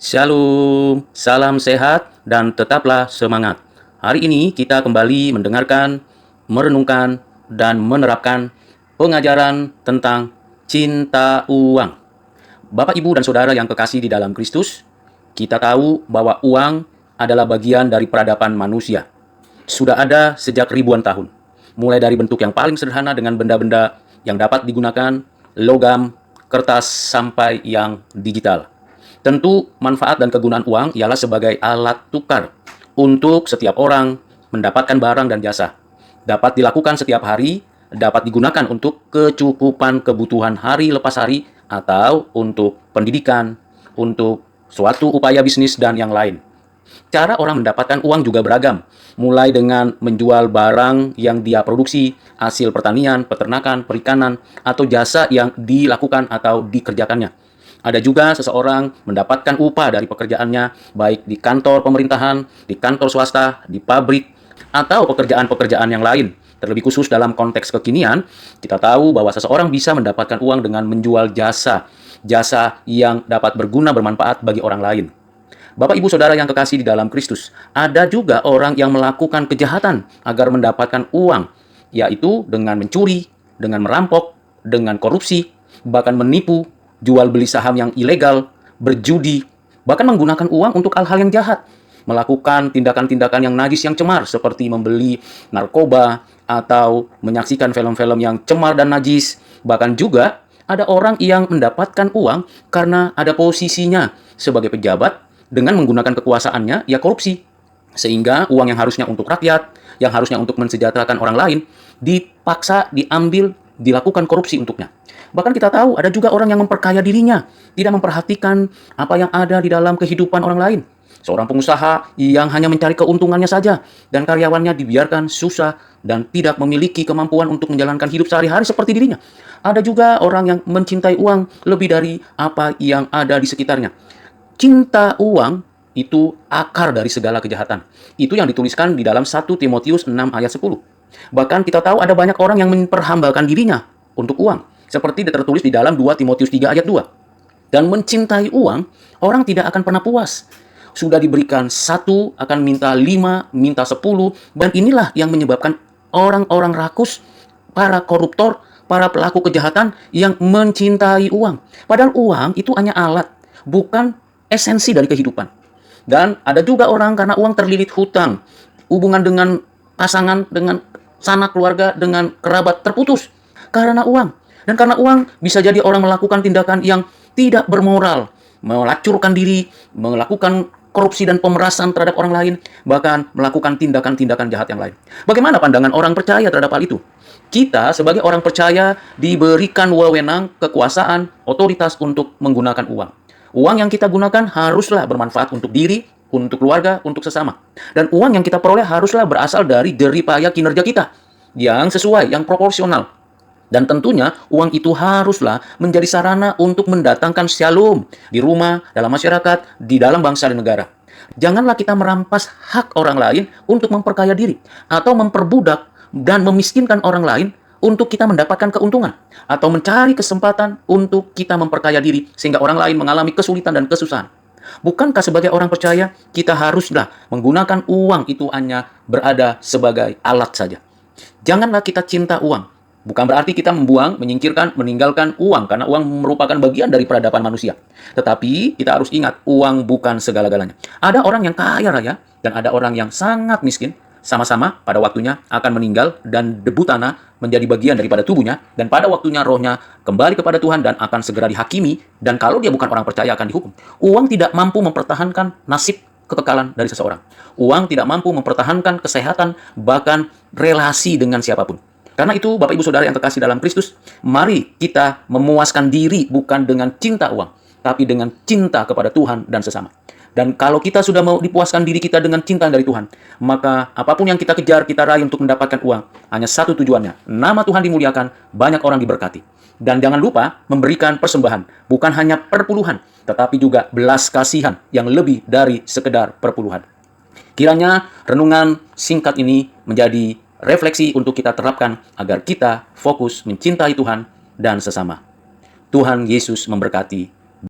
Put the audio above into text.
Shalom, salam sehat dan tetaplah semangat. Hari ini kita kembali mendengarkan, merenungkan, dan menerapkan pengajaran tentang cinta uang. Bapak, Ibu, dan Saudara yang kekasih di dalam Kristus, kita tahu bahwa uang adalah bagian dari peradaban manusia. Sudah ada sejak ribuan tahun. Mulai dari bentuk yang paling sederhana dengan benda-benda yang dapat digunakan, logam, kertas, sampai yang digital. Tentu, manfaat dan kegunaan uang ialah sebagai alat tukar untuk setiap orang mendapatkan barang dan jasa. Dapat dilakukan setiap hari, dapat digunakan untuk kecukupan kebutuhan hari lepas hari, atau untuk pendidikan, untuk suatu upaya bisnis, dan yang lain. Cara orang mendapatkan uang juga beragam, mulai dengan menjual barang yang dia produksi, hasil pertanian, peternakan, perikanan, atau jasa yang dilakukan atau dikerjakannya. Ada juga seseorang mendapatkan upah dari pekerjaannya, baik di kantor pemerintahan, di kantor swasta, di pabrik, atau pekerjaan-pekerjaan yang lain. Terlebih khusus dalam konteks kekinian, kita tahu bahwa seseorang bisa mendapatkan uang dengan menjual jasa, jasa yang dapat berguna bermanfaat bagi orang lain. Bapak, Ibu, Saudara yang kekasih di dalam Kristus, ada juga orang yang melakukan kejahatan agar mendapatkan uang, yaitu dengan mencuri, dengan merampok, dengan korupsi, bahkan menipu, jual beli saham yang ilegal, berjudi, bahkan menggunakan uang untuk hal-hal yang jahat, melakukan tindakan-tindakan yang najis yang cemar seperti membeli narkoba atau menyaksikan film-film yang cemar dan najis. Bahkan juga ada orang yang mendapatkan uang karena ada posisinya sebagai pejabat dengan menggunakan kekuasaannya, ya korupsi. Sehingga uang yang harusnya untuk rakyat, yang harusnya untuk mensejahterakan orang lain, dipaksa, diambil, dilakukan korupsi untuknya. Bahkan kita tahu ada juga orang yang memperkaya dirinya, tidak memperhatikan apa yang ada di dalam kehidupan orang lain. Seorang pengusaha yang hanya mencari keuntungannya saja, dan karyawannya dibiarkan susah dan tidak memiliki kemampuan untuk menjalankan hidup sehari-hari seperti dirinya. Ada juga orang yang mencintai uang lebih dari apa yang ada di sekitarnya. Cinta uang itu akar dari segala kejahatan. Itu yang dituliskan di dalam 1 Timotius 6 ayat 10. Bahkan kita tahu ada banyak orang yang memperhambakan dirinya untuk uang. Seperti tertulis di dalam 2 Timotius 3 ayat 2. Dan mencintai uang, orang tidak akan pernah puas. Sudah diberikan 1, akan minta 5, minta 10. Dan inilah yang menyebabkan orang-orang rakus, para koruptor, para pelaku kejahatan yang mencintai uang. Padahal uang itu hanya alat, bukan esensi dari kehidupan. Dan ada juga orang karena uang terlilit hutang, hubungan dengan pasangan, dengan sanak keluarga, dengan kerabat terputus karena uang. Dan karena uang bisa jadi orang melakukan tindakan yang tidak bermoral, melacurkan diri, melakukan korupsi dan pemerasan terhadap orang lain, bahkan melakukan tindakan-tindakan jahat yang lain. Bagaimana pandangan orang percaya terhadap hal itu? Kita sebagai orang percaya diberikan wewenang, kekuasaan, otoritas untuk menggunakan uang. Uang yang kita gunakan haruslah bermanfaat untuk diri, untuk keluarga, untuk sesama. Dan uang yang kita peroleh haruslah berasal dari jerih payah kinerja kita, yang sesuai, yang proporsional. Dan tentunya uang itu haruslah menjadi sarana untuk mendatangkan shalom di rumah, dalam masyarakat, di dalam bangsa dan negara. Janganlah kita merampas hak orang lain untuk memperkaya diri, atau memperbudak dan memiskinkan orang lain untuk kita mendapatkan keuntungan, atau mencari kesempatan untuk kita memperkaya diri sehingga orang lain mengalami kesulitan dan kesusahan. Bukankah sebagai orang percaya kita haruslah menggunakan uang itu hanya berada sebagai alat saja? Janganlah kita cinta uang. Bukan berarti kita membuang, menyingkirkan, meninggalkan uang, karena uang merupakan bagian dari peradaban manusia. Tetapi kita harus ingat, uang bukan segala-galanya. Ada orang yang kaya raya, dan ada orang yang sangat miskin, sama-sama pada waktunya akan meninggal, dan debu tanah menjadi bagian daripada tubuhnya, dan pada waktunya rohnya kembali kepada Tuhan dan akan segera dihakimi, dan kalau dia bukan orang percaya akan dihukum. Uang tidak mampu mempertahankan nasib kekekalan dari seseorang. Uang tidak mampu mempertahankan kesehatan, bahkan relasi dengan siapapun. Karena itu, Bapak, Ibu, Saudara yang kekasih dalam Kristus, mari kita memuaskan diri bukan dengan cinta uang, tapi dengan cinta kepada Tuhan dan sesama. Dan kalau kita sudah mau dipuaskan diri kita dengan cinta dari Tuhan, maka apapun yang kita kejar, kita raih untuk mendapatkan uang, hanya satu tujuannya, nama Tuhan dimuliakan, banyak orang diberkati. Dan jangan lupa memberikan persembahan, bukan hanya perpuluhan, tetapi juga belas kasihan yang lebih dari sekedar perpuluhan. Kiranya renungan singkat ini menjadi refleksi untuk kita terapkan agar kita fokus mencintai Tuhan dan sesama. Tuhan Yesus memberkati.